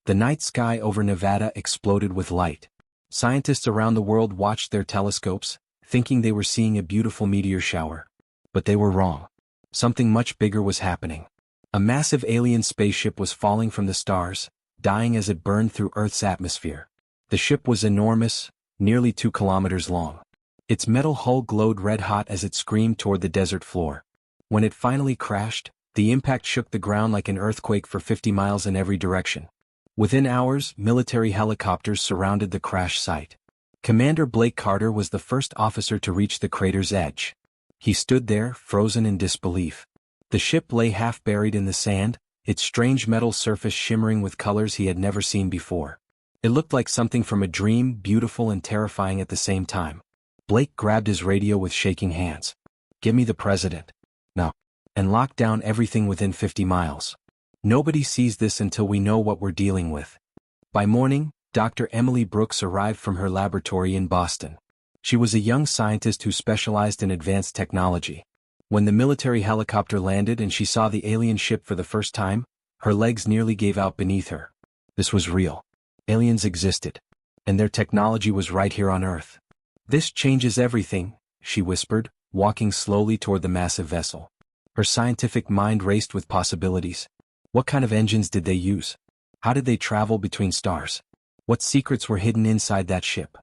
The night sky over Nevada exploded with light. Scientists around the world watched their telescopes, thinking they were seeing a beautiful meteor shower. But they were wrong. Something much bigger was happening. A massive alien spaceship was falling from the stars, dying as it burned through Earth's atmosphere. The ship was enormous, nearly 2 kilometers long. Its metal hull glowed red-hot as it screamed toward the desert floor. When it finally crashed, the impact shook the ground like an earthquake for 50 miles in every direction. Within hours, military helicopters surrounded the crash site. Commander Blake Carter was the first officer to reach the crater's edge. He stood there, frozen in disbelief. The ship lay half buried in the sand, its strange metal surface shimmering with colors he had never seen before. It looked like something from a dream, beautiful and terrifying at the same time. Blake grabbed his radio with shaking hands. "Give me the president. Now." And lock down everything within 50 miles. Nobody sees this until we know what we're dealing with. By morning, Dr. Emily Brooks arrived from her laboratory in Boston. She was a young scientist who specialized in advanced technology. When the military helicopter landed and she saw the alien ship for the first time, her legs nearly gave out beneath her. This was real. Aliens existed. And their technology was right here on Earth. "This changes everything," she whispered, walking slowly toward the massive vessel. Her scientific mind raced with possibilities. What kind of engines did they use? How did they travel between stars? What secrets were hidden inside that ship?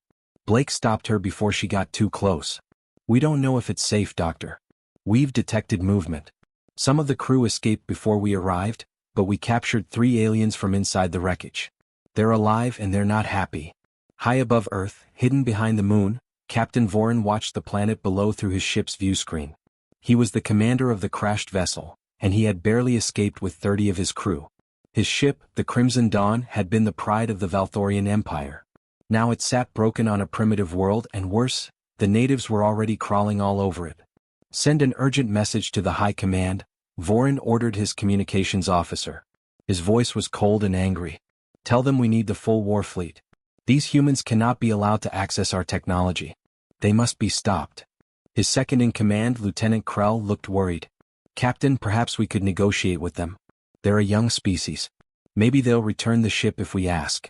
Blake stopped her before she got too close. "We don't know if it's safe, Doctor. We've detected movement. Some of the crew escaped before we arrived, but we captured 3 aliens from inside the wreckage. They're alive and they're not happy." High above Earth, hidden behind the moon, Captain Voren watched the planet below through his ship's view screen. He was the commander of the crashed vessel, and he had barely escaped with 30 of his crew. His ship, the Crimson Dawn, had been the pride of the Valthorian Empire. Now it sat broken on a primitive world, and worse, the natives were already crawling all over it. "Send an urgent message to the High Command," Voren ordered his communications officer. His voice was cold and angry. "Tell them we need the full war fleet. These humans cannot be allowed to access our technology. They must be stopped." His second-in-command, Lieutenant Krell, looked worried. "Captain, perhaps we could negotiate with them. They're a young species. Maybe they'll return the ship if we ask."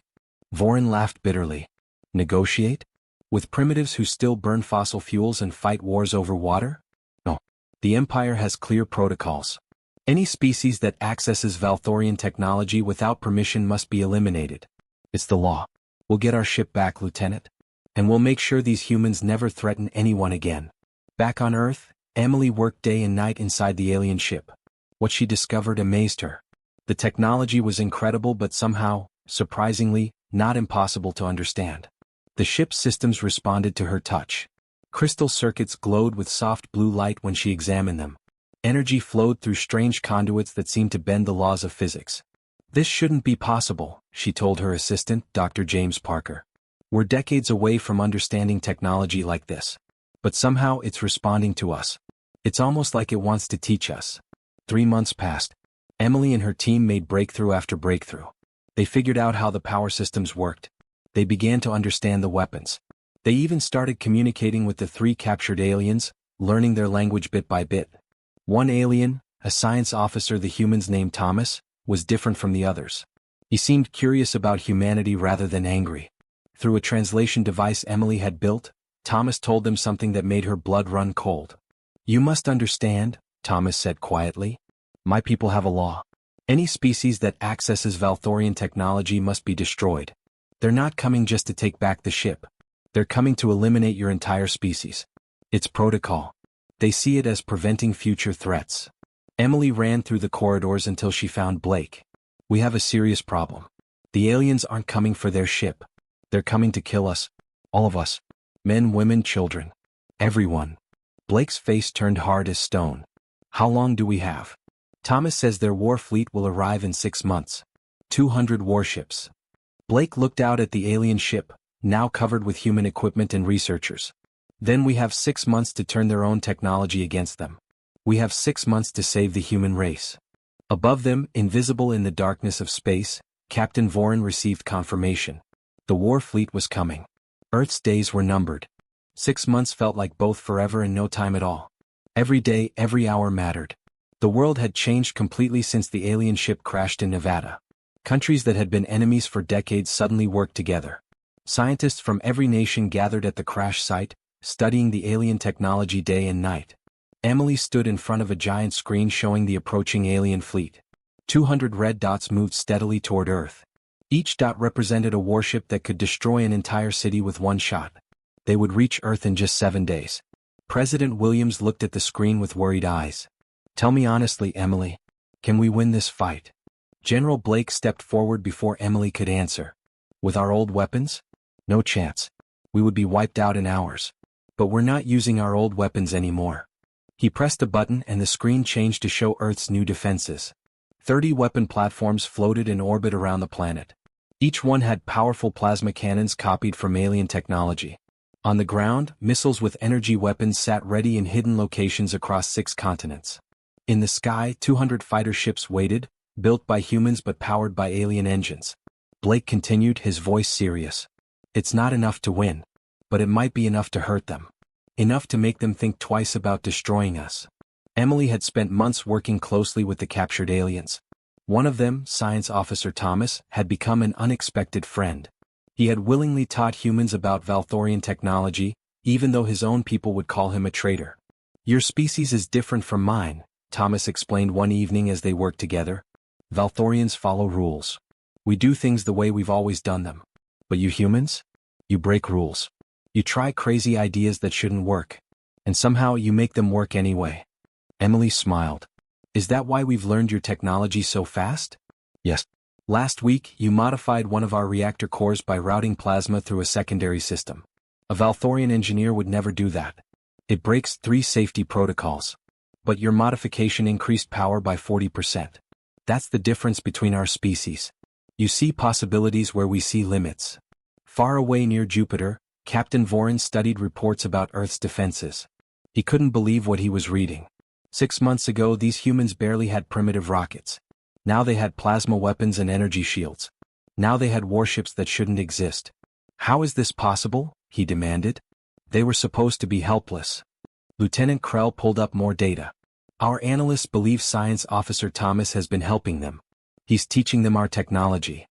Voren laughed bitterly. "Negotiate? With primitives who still burn fossil fuels and fight wars over water? No. The Empire has clear protocols. Any species that accesses Valthorian technology without permission must be eliminated. It's the law. We'll get our ship back, Lieutenant. And we'll make sure these humans never threaten anyone again." Back on Earth, Emily worked day and night inside the alien ship. What she discovered amazed her. The technology was incredible but somehow, surprisingly, not impossible to understand. The ship's systems responded to her touch. Crystal circuits glowed with soft blue light when she examined them. Energy flowed through strange conduits that seemed to bend the laws of physics. "This shouldn't be possible," she told her assistant, Dr. James Parker. "We're decades away from understanding technology like this. But somehow it's responding to us. It's almost like it wants to teach us." 3 months passed. Emily and her team made breakthrough after breakthrough. They figured out how the power systems worked. They began to understand the weapons. They even started communicating with the 3 captured aliens, learning their language bit by bit. One alien, a science officer the humans named Thomas, was different from the others. He seemed curious about humanity rather than angry. Through a translation device Emily had built, Thomas told them something that made her blood run cold. "You must understand," Thomas said quietly. "My people have a law. Any species that accesses Valthorian technology must be destroyed. They're not coming just to take back the ship. They're coming to eliminate your entire species. It's protocol. They see it as preventing future threats." Emily ran through the corridors until she found Blake. "We have a serious problem. The aliens aren't coming for their ship. They're coming to kill us. All of us. Men, women, children. Everyone." Blake's face turned hard as stone. "How long do we have?" "Thomas says their war fleet will arrive in 6 months. 200 warships." Blake looked out at the alien ship, now covered with human equipment and researchers. "Then we have 6 months to turn their own technology against them. We have 6 months to save the human race." Above them, invisible in the darkness of space, Captain Voren received confirmation. The war fleet was coming. Earth's days were numbered. 6 months felt like both forever and no time at all. Every day, every hour mattered. The world had changed completely since the alien ship crashed in Nevada. Countries that had been enemies for decades suddenly worked together. Scientists from every nation gathered at the crash site, studying the alien technology day and night. Emily stood in front of a giant screen showing the approaching alien fleet. 200 red dots moved steadily toward Earth. Each dot represented a warship that could destroy an entire city with one shot. They would reach Earth in just 7 days. President Williams looked at the screen with worried eyes. "Tell me honestly, Emily. Can we win this fight?" General Blake stepped forward before Emily could answer. "With our old weapons? No chance. We would be wiped out in hours. But we're not using our old weapons anymore." He pressed a button and the screen changed to show Earth's new defenses. 30 weapon platforms floated in orbit around the planet. Each one had powerful plasma cannons copied from alien technology. On the ground, missiles with energy weapons sat ready in hidden locations across 6 continents. In the sky, 200 fighter ships waited, built by humans but powered by alien engines. Blake continued, his voice serious. "It's not enough to win. But it might be enough to hurt them. Enough to make them think twice about destroying us." Emily had spent months working closely with the captured aliens. One of them, Science Officer Thomas, had become an unexpected friend. He had willingly taught humans about Valthorian technology, even though his own people would call him a traitor. "Your species is different from mine," Thomas explained one evening as they worked together. "Valthorians follow rules. We do things the way we've always done them. But you humans? You break rules. You try crazy ideas that shouldn't work. And somehow you make them work anyway." Emily smiled. "Is that why we've learned your technology so fast?" "Yes. Last week, you modified one of our reactor cores by routing plasma through a secondary system. A Valthorian engineer would never do that. It breaks 3 safety protocols. But your modification increased power by 40%. That's the difference between our species. You see possibilities where we see limits." Far away near Jupiter, Captain Voran studied reports about Earth's defenses. He couldn't believe what he was reading. 6 months ago, these humans barely had primitive rockets. Now they had plasma weapons and energy shields. Now they had warships that shouldn't exist. "How is this possible?" he demanded. "They were supposed to be helpless." Lieutenant Krell pulled up more data. "Our analysts believe Science Officer Thomas has been helping them. He's teaching them our technology."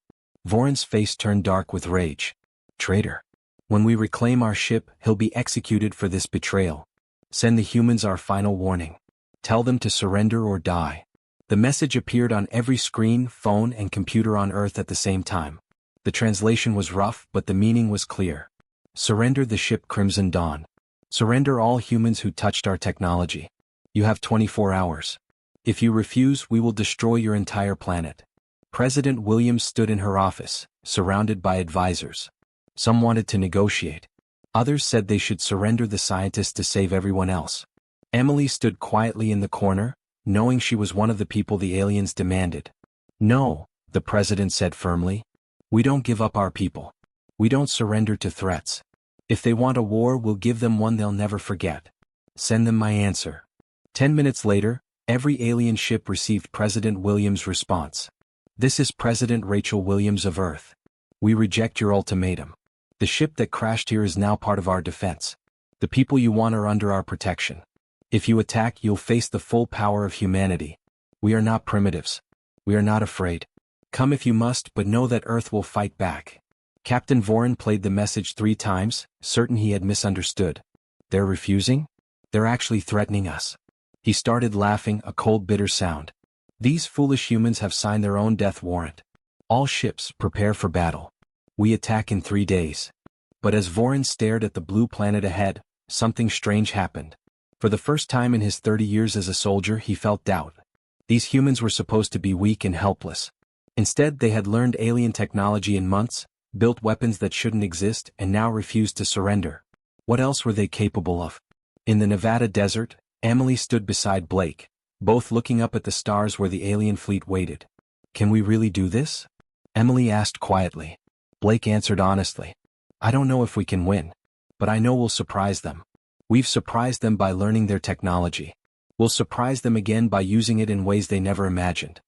Voran's face turned dark with rage. "Traitor. When we reclaim our ship, he'll be executed for this betrayal. Send the humans our final warning. Tell them to surrender or die." The message appeared on every screen, phone, and computer on Earth at the same time. The translation was rough, but the meaning was clear. "Surrender the ship Crimson Dawn. Surrender all humans who touched our technology. You have 24 hours. If you refuse, we will destroy your entire planet." President Williams stood in her office, surrounded by advisors. Some wanted to negotiate. Others said they should surrender the scientists to save everyone else. Emily stood quietly in the corner, knowing she was one of the people the aliens demanded. "No," the president said firmly. "We don't give up our people. We don't surrender to threats. If they want a war, we'll give them one they'll never forget. Send them my answer." 10 minutes later, every alien ship received President Williams' response. "This is President Rachel Williams of Earth. We reject your ultimatum. The ship that crashed here is now part of our defense. The people you want are under our protection. If you attack, you'll face the full power of humanity. We are not primitives. We are not afraid. Come if you must, but know that Earth will fight back." Captain Voran played the message 3 times, certain he had misunderstood. "They're refusing? They're actually threatening us." He started laughing, a cold, bitter sound. "These foolish humans have signed their own death warrant. All ships, prepare for battle. We attack in 3 days." But as Voran stared at the blue planet ahead, something strange happened. For the first time in his 30 years as a soldier, he felt doubt. These humans were supposed to be weak and helpless. Instead, they had learned alien technology in months, built weapons that shouldn't exist, and now refused to surrender. What else were they capable of? In the Nevada desert, Emily stood beside Blake, both looking up at the stars where the alien fleet waited. "Can we really do this?" Emily asked quietly. Blake answered honestly. "I don't know if we can win. But I know we'll surprise them. We've surprised them by learning their technology. We'll surprise them again by using it in ways they never imagined.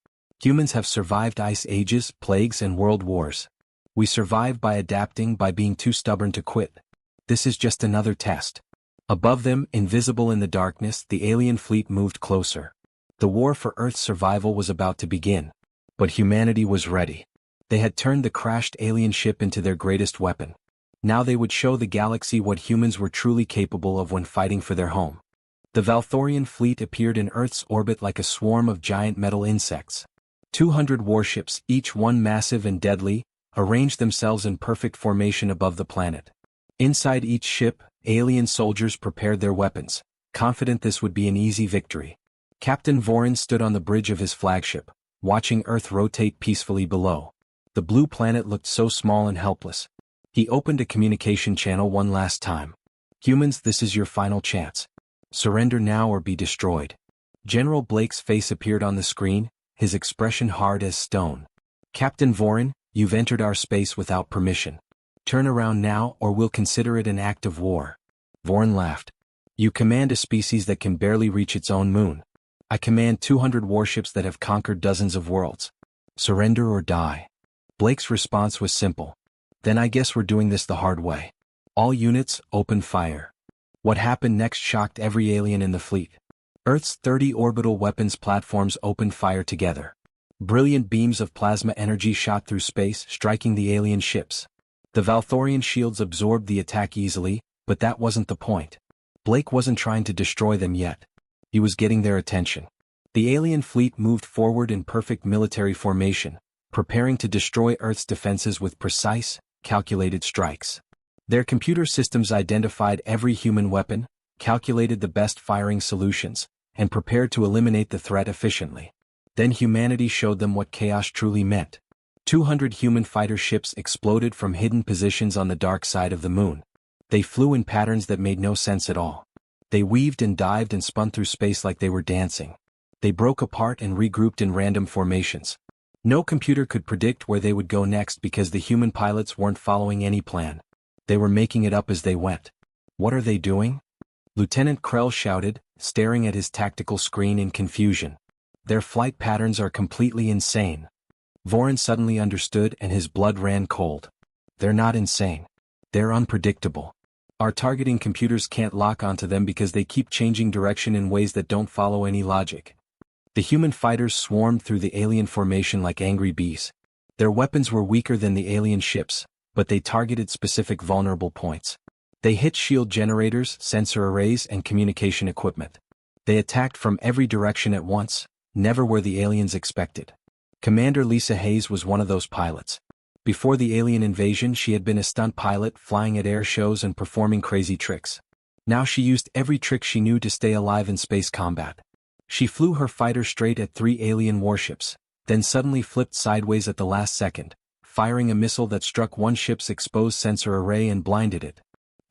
Humans have survived ice ages, plagues, and world wars. We survive by adapting, by being too stubborn to quit. This is just another test." Above them, invisible in the darkness, the alien fleet moved closer. The war for Earth's survival was about to begin. But humanity was ready. They had turned the crashed alien ship into their greatest weapon. Now they would show the galaxy what humans were truly capable of when fighting for their home. The Valthorian fleet appeared in Earth's orbit like a swarm of giant metal insects. 200 warships, each one massive and deadly, arranged themselves in perfect formation above the planet. Inside each ship, alien soldiers prepared their weapons, confident this would be an easy victory. Captain Vorin stood on the bridge of his flagship, watching Earth rotate peacefully below. The blue planet looked so small and helpless. He opened a communication channel one last time. "Humans, this is your final chance. Surrender now or be destroyed." General Blake's face appeared on the screen, his expression hard as stone. "Captain Vorin, you've entered our space without permission. Turn around now or we'll consider it an act of war." Vorin laughed. "You command a species that can barely reach its own moon. I command 200 warships that have conquered dozens of worlds. Surrender or die." Blake's response was simple. "Then I guess we're doing this the hard way. All units, open fire." What happened next shocked every alien in the fleet. Earth's 30 orbital weapons platforms opened fire together. Brilliant beams of plasma energy shot through space, striking the alien ships. The Valthorian shields absorbed the attack easily, but that wasn't the point. Blake wasn't trying to destroy them yet. He was getting their attention. The alien fleet moved forward in perfect military formation, preparing to destroy Earth's defenses with precise, calculated strikes. Their computer systems identified every human weapon, calculated the best firing solutions, and prepared to eliminate the threat efficiently. Then humanity showed them what chaos truly meant. 200 human fighter ships exploded from hidden positions on the dark side of the moon. They flew in patterns that made no sense at all. They weaved and dived and spun through space like they were dancing. They broke apart and regrouped in random formations. No computer could predict where they would go next because the human pilots weren't following any plan. They were making it up as they went. "What are they doing?" Lieutenant Krell shouted, staring at his tactical screen in confusion. "Their flight patterns are completely insane." Vorin suddenly understood and his blood ran cold. "They're not insane. They're unpredictable. Our targeting computers can't lock onto them because they keep changing direction in ways that don't follow any logic." The human fighters swarmed through the alien formation like angry bees. Their weapons were weaker than the alien ships, but they targeted specific vulnerable points. They hit shield generators, sensor arrays, and communication equipment. They attacked from every direction at once, never where the aliens expected. Commander Lisa Hayes was one of those pilots. Before the alien invasion, she had been a stunt pilot, flying at air shows and performing crazy tricks. Now she used every trick she knew to stay alive in space combat. She flew her fighter straight at 3 alien warships, then suddenly flipped sideways at the last second, firing a missile that struck one ship's exposed sensor array and blinded it.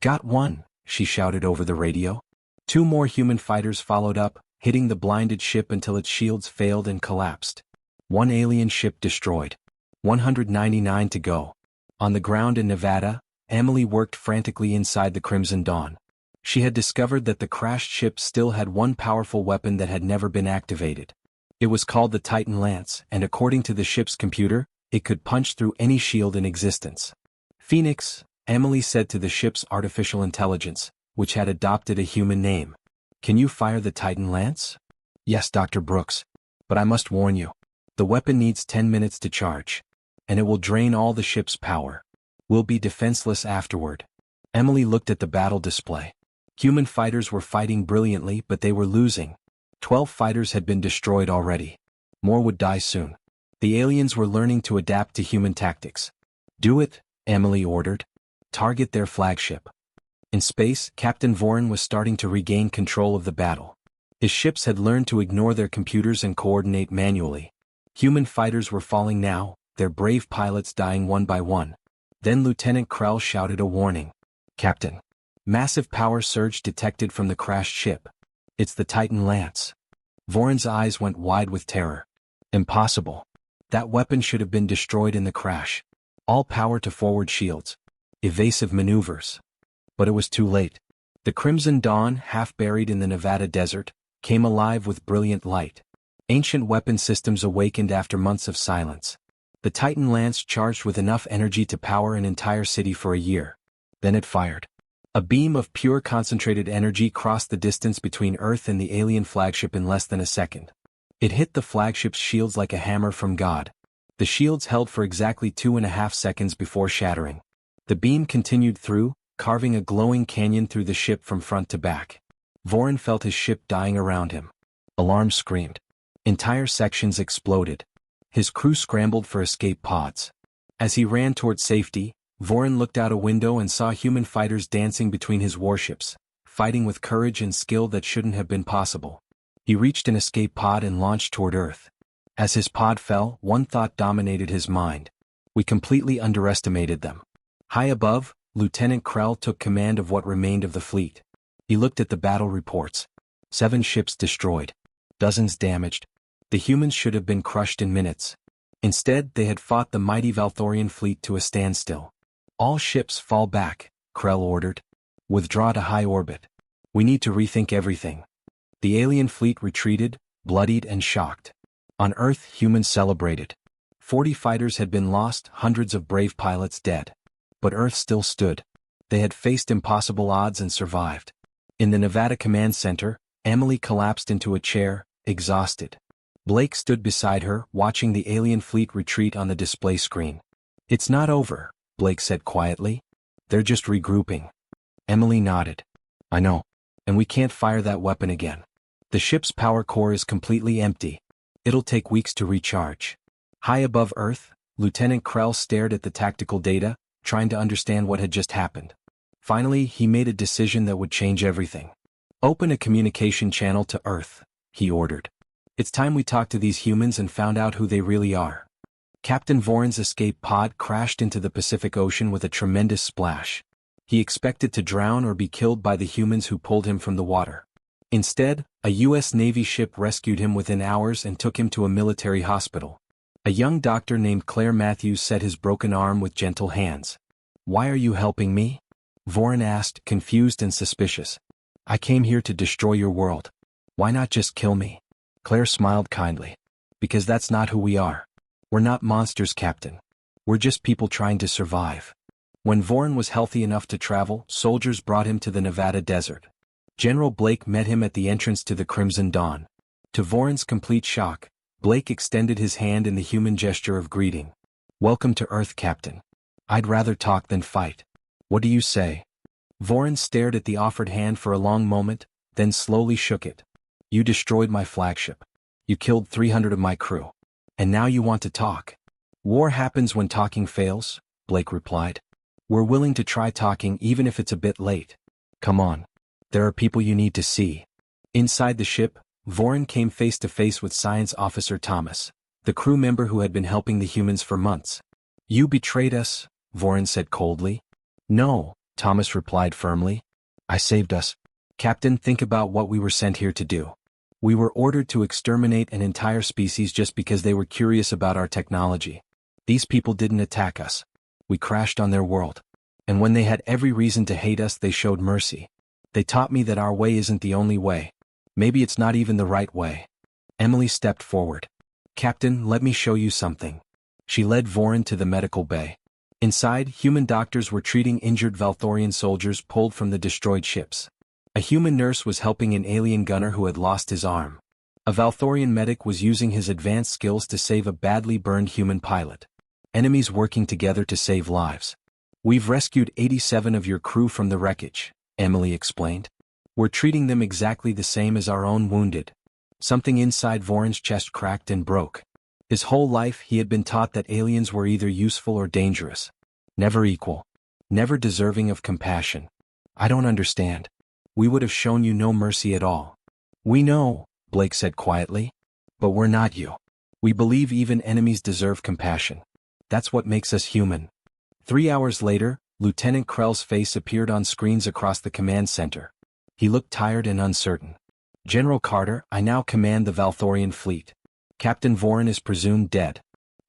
"Got one," she shouted over the radio. 2 more human fighters followed up, hitting the blinded ship until its shields failed and collapsed. 1 alien ship destroyed. 199 to go. On the ground in Nevada, Emily worked frantically inside the Crimson Dawn. She had discovered that the crashed ship still had one powerful weapon that had never been activated. It was called the Titan Lance, and according to the ship's computer, it could punch through any shield in existence. "Phoenix," Emily said to the ship's artificial intelligence, which had adopted a human name. "Can you fire the Titan Lance?" "Yes, Dr. Brooks. But I must warn you. The weapon needs 10 minutes to charge. And it will drain all the ship's power. We'll be defenseless afterward." Emily looked at the battle display. Human fighters were fighting brilliantly, but they were losing. 12 fighters had been destroyed already. More would die soon. The aliens were learning to adapt to human tactics. "Do it," Emily ordered. "Target their flagship." In space, Captain Vorin was starting to regain control of the battle. His ships had learned to ignore their computers and coordinate manually. Human fighters were falling now, their brave pilots dying one by one. Then Lieutenant Krell shouted a warning. "Captain." Massive power surge detected from the crashed ship. "It's the Titan Lance." Vorin's eyes went wide with terror. "Impossible. That weapon should have been destroyed in the crash. All power to forward shields. Evasive maneuvers." But it was too late. The Crimson Dawn, half buried in the Nevada desert, came alive with brilliant light. Ancient weapon systems awakened after months of silence. The Titan Lance charged with enough energy to power an entire city for a year. Then it fired. A beam of pure concentrated energy crossed the distance between Earth and the alien flagship in less than a second. It hit the flagship's shields like a hammer from God. The shields held for exactly 2.5 seconds before shattering. The beam continued through, carving a glowing canyon through the ship from front to back. Vorin felt his ship dying around him. Alarms screamed. Entire sections exploded. His crew scrambled for escape pods. As he ran toward safety, Vorin looked out a window and saw human fighters dancing between his warships, fighting with courage and skill that shouldn't have been possible. He reached an escape pod and launched toward Earth. As his pod fell, one thought dominated his mind. We completely underestimated them. High above, Lieutenant Krell took command of what remained of the fleet. He looked at the battle reports. 7 ships destroyed. Dozens damaged. The humans should have been crushed in minutes. Instead, they had fought the mighty Valthorian fleet to a standstill. All ships fall back, Krell ordered. Withdraw to high orbit. We need to rethink everything. The alien fleet retreated, bloodied and shocked. On Earth, humans celebrated. 40 fighters had been lost, hundreds of brave pilots dead. But Earth still stood. They had faced impossible odds and survived. In the Nevada Command Center, Emily collapsed into a chair, exhausted. Blake stood beside her, watching the alien fleet retreat on the display screen. It's not over, Blake said quietly. They're just regrouping. Emily nodded. I know. And we can't fire that weapon again. The ship's power core is completely empty. It'll take weeks to recharge. High above Earth, Lieutenant Krell stared at the tactical data, trying to understand what had just happened. Finally, he made a decision that would change everything. Open a communication channel to Earth, he ordered. It's time we talked to these humans and found out who they really are. Captain Vorin's escape pod crashed into the Pacific Ocean with a tremendous splash. He expected to drown or be killed by the humans who pulled him from the water. Instead, a U.S. Navy ship rescued him within hours and took him to a military hospital. A young doctor named Claire Matthews set his broken arm with gentle hands. Why are you helping me? Vorin asked, confused and suspicious. I came here to destroy your world. Why not just kill me? Claire smiled kindly. Because that's not who we are. We're not monsters, Captain. We're just people trying to survive. When Vorin was healthy enough to travel, soldiers brought him to the Nevada desert. General Blake met him at the entrance to the Crimson Dawn. To Vorin's complete shock, Blake extended his hand in the human gesture of greeting. Welcome to Earth, Captain. I'd rather talk than fight. What do you say? Vorin stared at the offered hand for a long moment, then slowly shook it. You destroyed my flagship. You killed 300 of my crew. And now you want to talk. War happens when talking fails, Blake replied. We're willing to try talking even if it's a bit late. Come on. There are people you need to see. Inside the ship, Vorin came face to face with Science Officer Thomas, the crew member who had been helping the humans for months. You betrayed us, Vorin said coldly. No, Thomas replied firmly. I saved us. Captain, think about what we were sent here to do. We were ordered to exterminate an entire species just because they were curious about our technology. These people didn't attack us. We crashed on their world. And when they had every reason to hate us, they showed mercy. They taught me that our way isn't the only way. Maybe it's not even the right way. Emily stepped forward. Captain, let me show you something. She led Vorin to the medical bay. Inside, human doctors were treating injured Valthorian soldiers pulled from the destroyed ships. A human nurse was helping an alien gunner who had lost his arm. A Valthorian medic was using his advanced skills to save a badly burned human pilot. Enemies working together to save lives. We've rescued 87 of your crew from the wreckage, Emily explained. We're treating them exactly the same as our own wounded. Something inside Vorin's chest cracked and broke. His whole life he had been taught that aliens were either useful or dangerous. Never equal. Never deserving of compassion. I don't understand. We would have shown you no mercy at all. We know, Blake said quietly. But we're not you. We believe even enemies deserve compassion. That's what makes us human. 3 hours later, Lieutenant Krell's face appeared on screens across the command center. He looked tired and uncertain. General Carter, I now command the Valthorian fleet. Captain Vorin is presumed dead.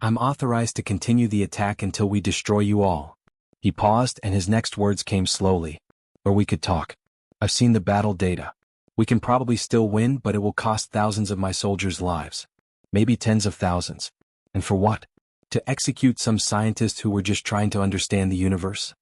I'm authorized to continue the attack until we destroy you all. He paused and his next words came slowly. Or we could talk. I've seen the battle data. We can probably still win, but it will cost thousands of my soldiers' lives. Maybe tens of thousands. And for what? To execute some scientists who were just trying to understand the universe?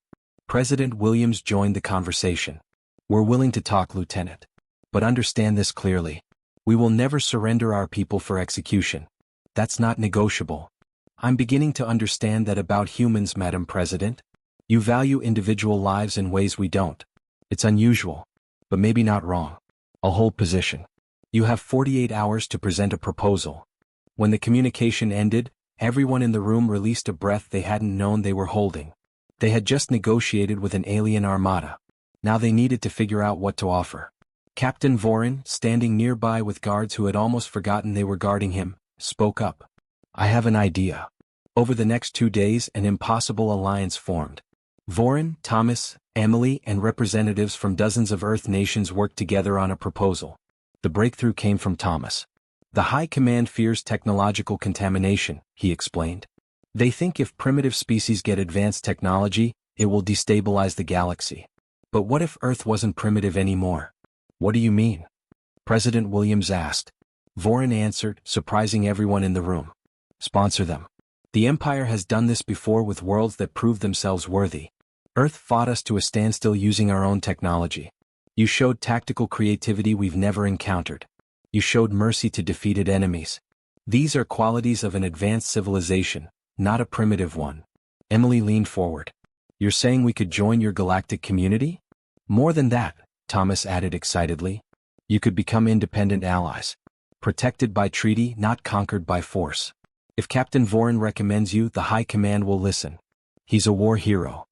President Williams joined the conversation. We're willing to talk, Lieutenant. But understand this clearly. We will never surrender our people for execution. That's not negotiable. I'm beginning to understand that about humans, Madam President. You value individual lives in ways we don't. It's unusual, but maybe not wrong. I'll hold position. You have 48 hours to present a proposal. When the communication ended, everyone in the room released a breath they hadn't known they were holding. They had just negotiated with an alien armada. Now they needed to figure out what to offer. Captain Vorin, standing nearby with guards who had almost forgotten they were guarding him, spoke up. I have an idea. Over the next 2 days, an impossible alliance formed. Vorin, Thomas, Emily, and representatives from dozens of Earth nations worked together on a proposal. The breakthrough came from Thomas. The High Command fears technological contamination, he explained. They think if primitive species get advanced technology, it will destabilize the galaxy. But what if Earth wasn't primitive anymore? What do you mean? President Williams asked. Vorin answered, surprising everyone in the room. Sponsor them. The Empire has done this before with worlds that proved themselves worthy. Earth fought us to a standstill using our own technology. You showed tactical creativity we've never encountered. You showed mercy to defeated enemies. These are qualities of an advanced civilization, not a primitive one. Emily leaned forward. You're saying we could join your galactic community? More than that, Thomas added excitedly. You could become independent allies. Protected by treaty, not conquered by force. If Captain Vorin recommends you, the High Command will listen. He's a war hero.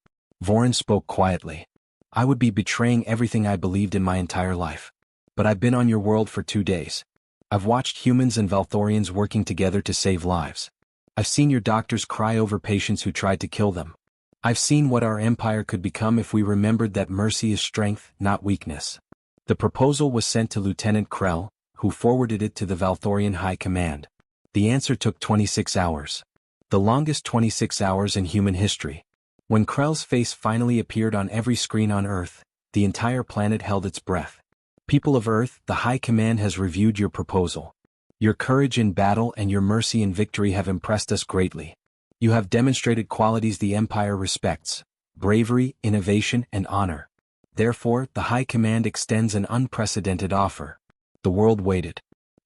Vorin spoke quietly. I would be betraying everything I believed in my entire life. But I've been on your world for 2 days. I've watched humans and Valthorians working together to save lives. I've seen your doctors cry over patients who tried to kill them. I've seen what our empire could become if we remembered that mercy is strength, not weakness. The proposal was sent to Lieutenant Krell, who forwarded it to the Valthorian High Command. The answer took 26 hours. The longest 26 hours in human history. When Krell's face finally appeared on every screen on Earth, the entire planet held its breath. People of Earth, the High Command has reviewed your proposal. Your courage in battle and your mercy in victory have impressed us greatly. You have demonstrated qualities the Empire respects: bravery, innovation, and honor. Therefore, the High Command extends an unprecedented offer. The world waited.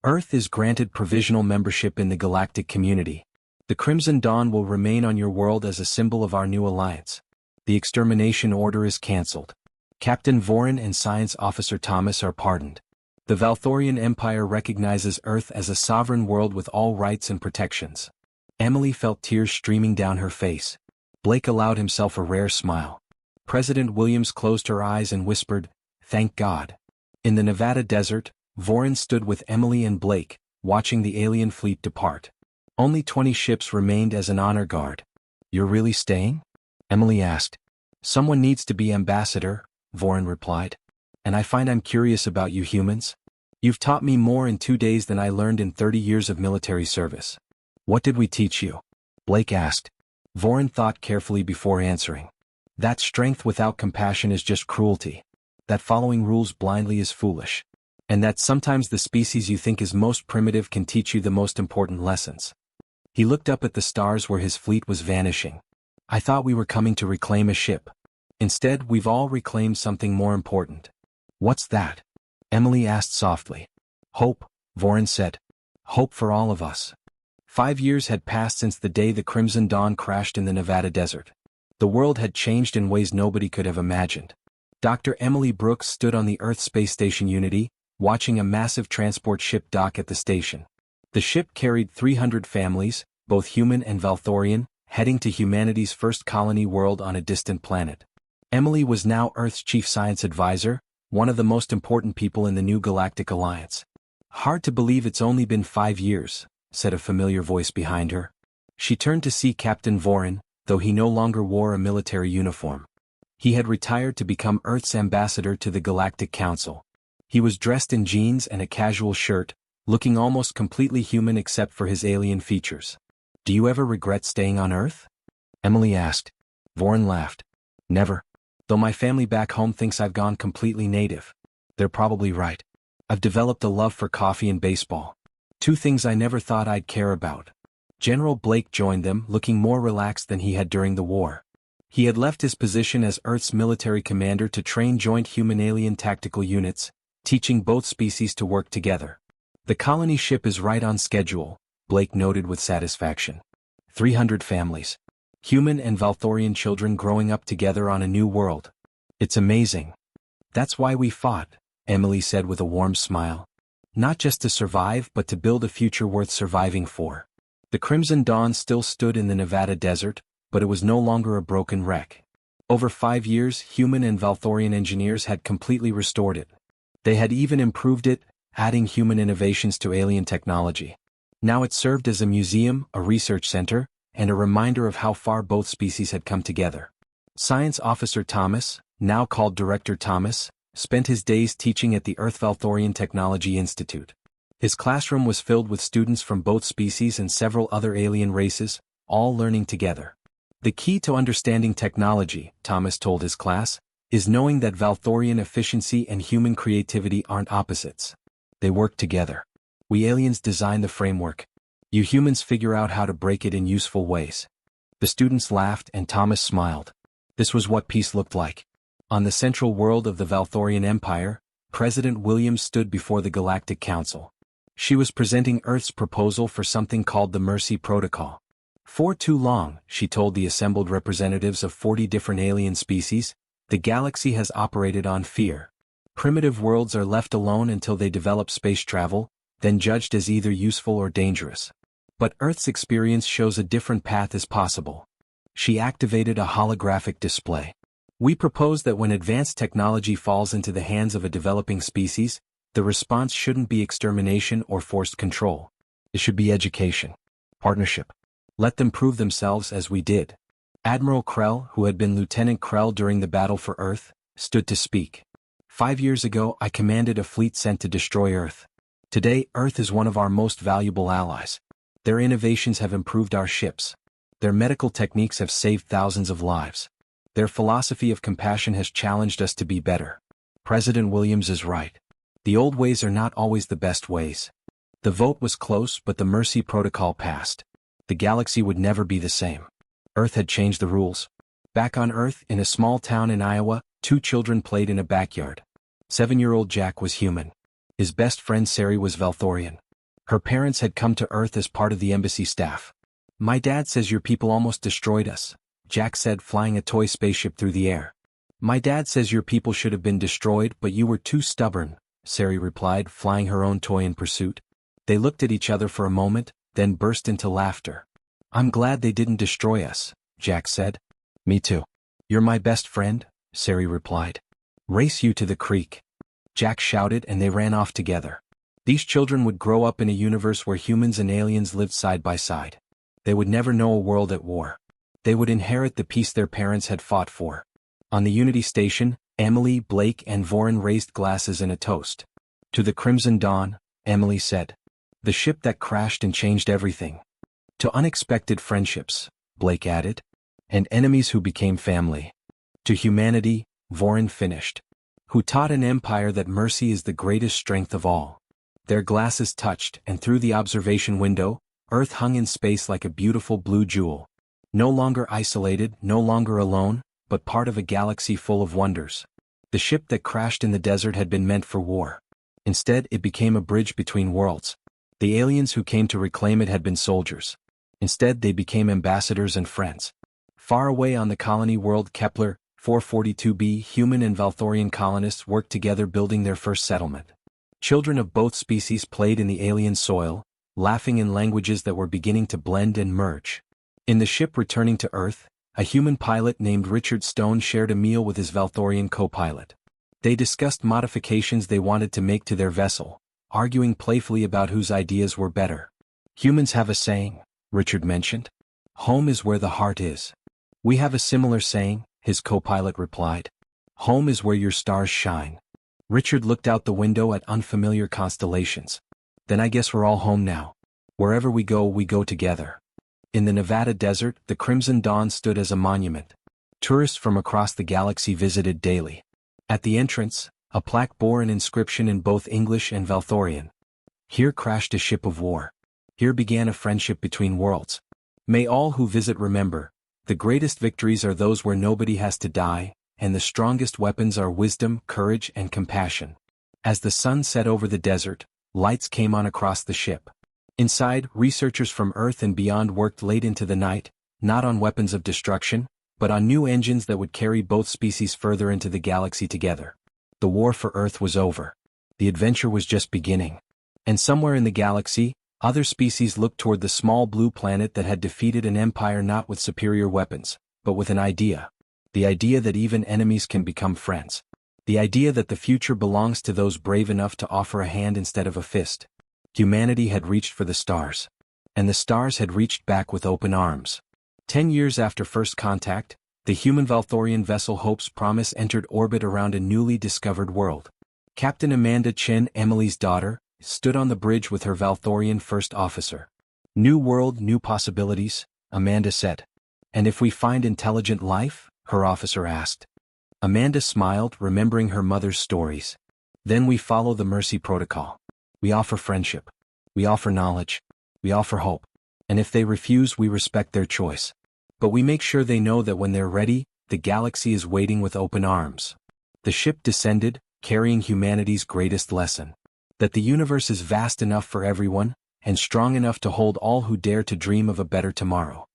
Earth is granted provisional membership in the galactic community. The Crimson Dawn will remain on your world as a symbol of our new alliance. The extermination order is cancelled. Captain Vorin and Science Officer Thomas are pardoned. The Valthorian Empire recognizes Earth as a sovereign world with all rights and protections. Emily felt tears streaming down her face. Blake allowed himself a rare smile. President Williams closed her eyes and whispered, "Thank God." In the Nevada desert, Vorin stood with Emily and Blake, watching the alien fleet depart. Only 20 ships remained as an honor guard. You're really staying? Emily asked. Someone needs to be ambassador, Vorin replied. And I find I'm curious about you humans. You've taught me more in 2 days than I learned in 30 years of military service. What did we teach you? Blake asked. Vorin thought carefully before answering. That strength without compassion is just cruelty. That following rules blindly is foolish. And that sometimes the species you think is most primitive can teach you the most important lessons. He looked up at the stars where his fleet was vanishing. I thought we were coming to reclaim a ship. Instead, we've all reclaimed something more important. What's that? Emily asked softly. Hope, Vorin said. Hope for all of us. 5 years had passed since the day the Crimson Dawn crashed in the Nevada desert. The world had changed in ways nobody could have imagined. Dr. Emily Brooks stood on the Earth Space Station Unity, watching a massive transport ship dock at the station. The ship carried 300 families, both human and Valthorian, heading to humanity's first colony world on a distant planet. Emily was now Earth's chief science advisor, one of the most important people in the new Galactic Alliance. Hard to believe it's only been 5 years, said a familiar voice behind her. She turned to see Captain Vorin, though he no longer wore a military uniform. He had retired to become Earth's ambassador to the Galactic Council. He was dressed in jeans and a casual shirt, looking almost completely human except for his alien features. Do you ever regret staying on Earth? Emily asked. Vorin laughed. Never. Though my family back home thinks I've gone completely native. They're probably right. I've developed a love for coffee and baseball. 2 things I never thought I'd care about. General Blake joined them, looking more relaxed than he had during the war. He had left his position as Earth's military commander to train joint human-alien tactical units, teaching both species to work together. The colony ship is right on schedule, Blake noted with satisfaction. 300 families. Human and Valthorian children growing up together on a new world. It's amazing. That's why we fought, Emily said with a warm smile. Not just to survive but to build a future worth surviving for. The Crimson Dawn still stood in the Nevada desert, but it was no longer a broken wreck. Over 5 years, human and Valthorian engineers had completely restored it. They had even improved it, adding human innovations to alien technology. Now it served as a museum, a research center, and a reminder of how far both species had come together. Science Officer Thomas, now called Director Thomas, spent his days teaching at the Earth Valthorian Technology Institute. His classroom was filled with students from both species and several other alien races, all learning together. The key to understanding technology, Thomas told his class, is knowing that Valthorian efficiency and human creativity aren't opposites. They work together. We aliens design the framework. You humans figure out how to break it in useful ways. The students laughed and Thomas smiled. This was what peace looked like. On the central world of the Valthorian Empire, President Williams stood before the Galactic Council. She was presenting Earth's proposal for something called the Mercy Protocol. For too long, she told the assembled representatives of 40 different alien species, the galaxy has operated on fear. Primitive worlds are left alone until they develop space travel, then judged as either useful or dangerous. But Earth's experience shows a different path is possible. She activated a holographic display. We propose that when advanced technology falls into the hands of a developing species, the response shouldn't be extermination or forced control. It should be education. Partnership. Let them prove themselves as we did. Admiral Krell, who had been Lieutenant Krell during the battle for Earth, stood to speak. 5 years ago I commanded a fleet sent to destroy Earth. Today Earth is one of our most valuable allies. Their innovations have improved our ships. Their medical techniques have saved thousands of lives. Their philosophy of compassion has challenged us to be better. President Williams is right. The old ways are not always the best ways. The vote was close but the Mercy Protocol passed. The galaxy would never be the same. Earth had changed the rules. Back on Earth, in a small town in Iowa, 2 children played in a backyard. 7-year-old Jack was human. His best friend Sari was Valthorian. Her parents had come to Earth as part of the embassy staff. My dad says your people almost destroyed us, Jack said, flying a toy spaceship through the air. My dad says your people should have been destroyed but you were too stubborn, Sari replied, flying her own toy in pursuit. They looked at each other for a moment, then burst into laughter. I'm glad they didn't destroy us, Jack said. Me too. You're my best friend, Sari replied. Race you to the creek, Jack shouted, and they ran off together. These children would grow up in a universe where humans and aliens lived side by side. They would never know a world at war. They would inherit the peace their parents had fought for. On the Unity Station, Emily, Blake, and Voren raised glasses in a toast. To the Crimson Dawn, Emily said. The ship that crashed and changed everything. To unexpected friendships, Blake added. And enemies who became family. To humanity, Voren finished. Who taught an empire that mercy is the greatest strength of all. Their glasses touched, and through the observation window, Earth hung in space like a beautiful blue jewel. No longer isolated, no longer alone, but part of a galaxy full of wonders. The ship that crashed in the desert had been meant for war. Instead, it became a bridge between worlds. The aliens who came to reclaim it had been soldiers. Instead, they became ambassadors and friends. Far away on the colony world Kepler 442b, human and Valthorian colonists worked together building their first settlement. Children of both species played in the alien soil, laughing in languages that were beginning to blend and merge. In the ship returning to Earth, a human pilot named Richard Stone shared a meal with his Valthorian co-pilot. They discussed modifications they wanted to make to their vessel, arguing playfully about whose ideas were better. Humans have a saying, Richard mentioned. Home is where the heart is. We have a similar saying, his co-pilot replied. Home is where your stars shine. Richard looked out the window at unfamiliar constellations. Then I guess we're all home now. Wherever we go together. In the Nevada desert, the Crimson Dawn stood as a monument. Tourists from across the galaxy visited daily. At the entrance, a plaque bore an inscription in both English and Valthorian. Here crashed a ship of war. Here began a friendship between worlds. May all who visit remember, the greatest victories are those where nobody has to die, and the strongest weapons are wisdom, courage, and compassion. As the sun set over the desert, lights came on across the ship. Inside, researchers from Earth and beyond worked late into the night, not on weapons of destruction, but on new engines that would carry both species further into the galaxy together. The war for Earth was over. The adventure was just beginning. And somewhere in the galaxy, other species looked toward the small blue planet that had defeated an empire not with superior weapons, but with an idea. The idea that even enemies can become friends. The idea that the future belongs to those brave enough to offer a hand instead of a fist. Humanity had reached for the stars. And the stars had reached back with open arms. 10 years after first contact, the human Valthorian vessel Hope's Promise entered orbit around a newly discovered world. Captain Amanda Chen, Emily's daughter, stood on the bridge with her Valthorian first officer. "New world, new possibilities," Amanda said. "And if we find intelligent life?" her officer asked. Amanda smiled, remembering her mother's stories. "Then we follow the Mercy Protocol. We offer friendship. We offer knowledge. We offer hope. And if they refuse, we respect their choice. But we make sure they know that when they're ready, the galaxy is waiting with open arms." The ship descended, carrying humanity's greatest lesson. That the universe is vast enough for everyone, and strong enough to hold all who dare to dream of a better tomorrow.